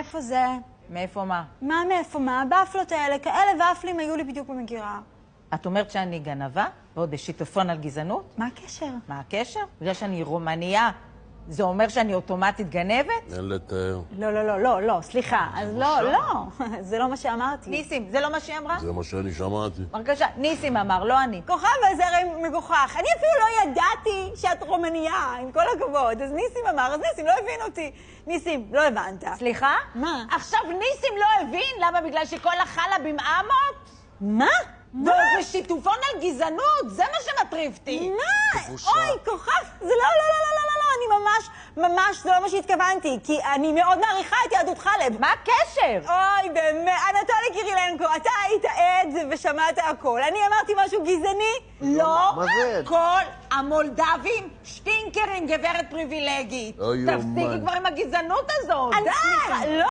מאיפה זה? מאיפה מה? מאיפה מה? הבאפלות האלה, כאלה ואפלים היו לי בדיוק במגירה. את אומרת שאני גנבה? ועוד שיטפון על גזענות? מה הקשר? מה הקשר? בגלל שאני רומניה, זה אומר שאני אוטומטית גנבת? אין לתאר. לא, סליחה. אז לא, זה לא מה שאמרתי. ניסים, זה לא מה שהיא אמרה? זה מה שאני שמעתי. בבקשה, ניסים אמר, לא אני. כוכבה, זה הרי מגוחך. אני אפילו לא ידעתי שאת רומניה, עם כל הכבוד. אז ניסים אמר, אז ניסים לא הבין אותי. ניסים, לא הבנת. סליחה? מה? עכשיו ניסים לא הבין? למה? בגלל שכל החלה במעמות? מה? זה שיטופון על גזענות, זה מה שמטריף אותי. מה? אוי, כוכב, זה לא, אני ממש, זה לא מה שהתכוונתי, כי אני מאוד מעריכה את יהדות חלב. מה הקשר? אוי, באמת, אנטולי קירילנקו, אתה היית עד ושמעת הכל. אני אמרתי משהו גזעני? לא, מה זה? כל המולדבים שטינקרים, גברת פריבילגית. אוי, תפסיקי כבר עם הגזענות הזאת. די! לא!